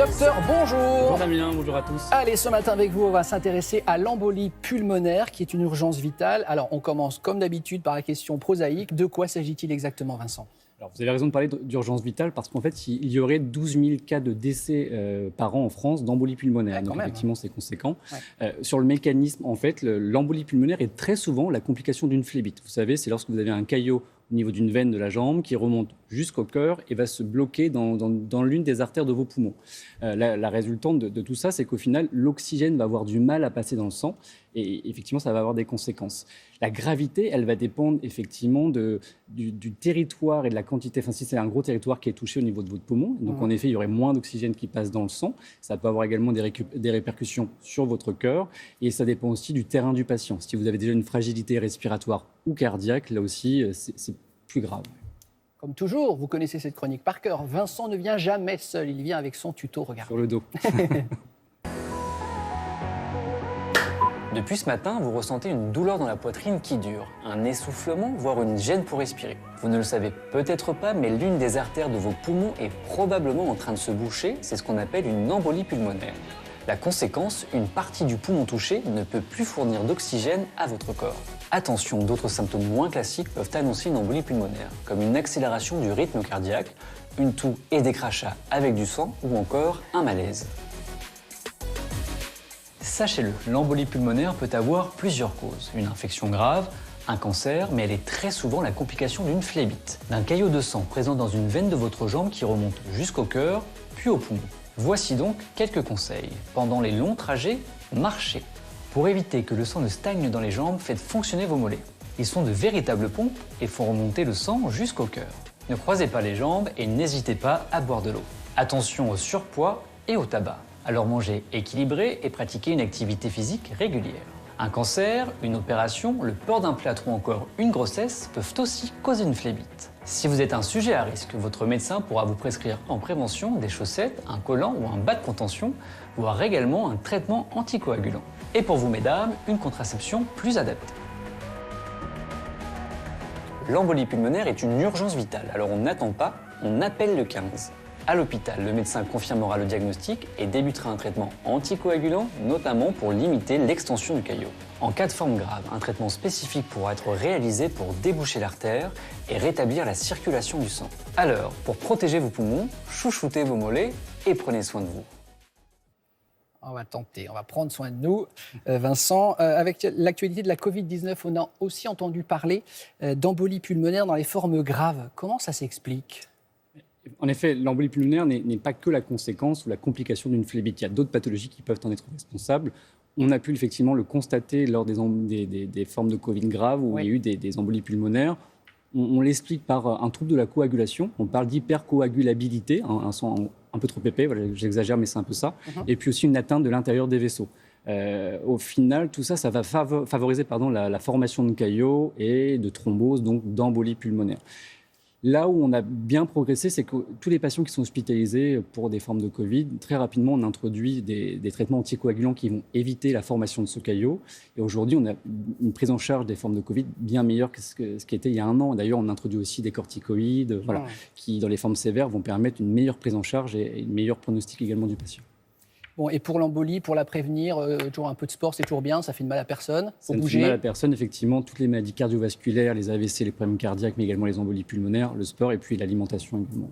Docteur, bonjour. Bonjour Damien, bonjour à tous. Allez, ce matin avec vous, on va s'intéresser à l'embolie pulmonaire, qui est une urgence vitale. Alors, on commence comme d'habitude par la question prosaïque. De quoi s'agit-il exactement, Vincent ? Alors, vous avez raison de parler d'urgence vitale parce qu'en fait, il y aurait 12 000 cas de décès par an en France d'embolie pulmonaire. Ouais, donc, même, effectivement, c'est conséquent. Ouais. Sur le mécanisme, en fait, l'embolie pulmonaire est très souvent la complication d'une phlébite. Vous savez, c'est lorsque vous avez un caillot au niveau d'une veine de la jambe qui remonte jusqu'au cœur et va se bloquer dans l'une des artères de vos poumons. La résultante de tout ça, c'est qu'au final, l'oxygène va avoir du mal à passer dans le sang et effectivement, ça va avoir des conséquences. La gravité, elle va dépendre effectivement du territoire et de la quantité. Enfin, si c'est un gros territoire qui est touché au niveau de votre poumon, donc en effet, il y aurait moins d'oxygène qui passe dans le sang. Ça peut avoir également des répercussions sur votre cœur et ça dépend aussi du terrain du patient. Si vous avez déjà une fragilité respiratoire ou cardiaque, là aussi, c'est plus grave. Comme toujours, vous connaissez cette chronique par cœur. Vincent ne vient jamais seul, il vient avec son tuto. Regardez. Sur le dos. Depuis ce matin, vous ressentez une douleur dans la poitrine qui dure, un essoufflement, voire une gêne pour respirer. Vous ne le savez peut-être pas, mais l'une des artères de vos poumons est probablement en train de se boucher. C'est ce qu'on appelle une embolie pulmonaire. La conséquence, une partie du poumon touché ne peut plus fournir d'oxygène à votre corps. Attention, d'autres symptômes moins classiques peuvent annoncer une embolie pulmonaire, comme une accélération du rythme cardiaque, une toux et des crachats avec du sang ou encore un malaise. Sachez-le, l'embolie pulmonaire peut avoir plusieurs causes. Une infection grave, un cancer, mais elle est très souvent la complication d'une phlébite, d'un caillot de sang présent dans une veine de votre jambe qui remonte jusqu'au cœur, puis au poumon. Voici donc quelques conseils. Pendant les longs trajets, marchez. Pour éviter que le sang ne stagne dans les jambes, faites fonctionner vos mollets. Ils sont de véritables pompes et font remonter le sang jusqu'au cœur. Ne croisez pas les jambes et n'hésitez pas à boire de l'eau. Attention au surpoids et au tabac. Alors mangez équilibré et pratiquez une activité physique régulière. Un cancer, une opération, le port d'un plâtre ou encore une grossesse peuvent aussi causer une phlébite. Si vous êtes un sujet à risque, votre médecin pourra vous prescrire en prévention des chaussettes, un collant ou un bas de contention, voire également un traitement anticoagulant. Et pour vous mesdames, une contraception plus adaptée. L'embolie pulmonaire est une urgence vitale, alors on n'attend pas, on appelle le 15. À l'hôpital, le médecin confirmera le diagnostic et débutera un traitement anticoagulant, notamment pour limiter l'extension du caillot. En cas de forme grave, un traitement spécifique pourra être réalisé pour déboucher l'artère et rétablir la circulation du sang. Alors, pour protéger vos poumons, chouchoutez vos mollets et prenez soin de vous. On va tenter, on va prendre soin de nous. Vincent, avec l'actualité de la Covid-19, on a aussi entendu parler d'embolie pulmonaire dans les formes graves. Comment ça s'explique ? En effet, l'embolie pulmonaire n'est pas que la conséquence ou la complication d'une phlébite. Il y a d'autres pathologies qui peuvent en être responsables. On a pu effectivement le constater lors des formes de Covid graves où il y a eu des embolies pulmonaires. On l'explique par un trouble de la coagulation. On parle d'hypercoagulabilité, un sang un peu trop épais, voilà, j'exagère mais c'est un peu ça. Et puis aussi une atteinte de l'intérieur des vaisseaux. Au final, tout ça, ça va favoriser la formation de caillots et de thromboses, donc d'embolie pulmonaire. Là où on a bien progressé, c'est que tous les patients qui sont hospitalisés pour des formes de Covid, très rapidement, on introduit des traitements anticoagulants qui vont éviter la formation de ce caillot. Et aujourd'hui, on a une prise en charge des formes de Covid bien meilleure que ce qui était il y a un an. D'ailleurs, on introduit aussi des corticoïdes qui, dans les formes sévères, vont permettre une meilleure prise en charge et une meilleure pronostic également du patient. Bon, et pour l'embolie, pour la prévenir, toujours un peu de sport, c'est toujours bien, ça fait de mal à personne. Ça ne fait mal à personne, effectivement. Toutes les maladies cardiovasculaires, les AVC, les problèmes cardiaques, mais également les embolies pulmonaires, le sport et puis l'alimentation également.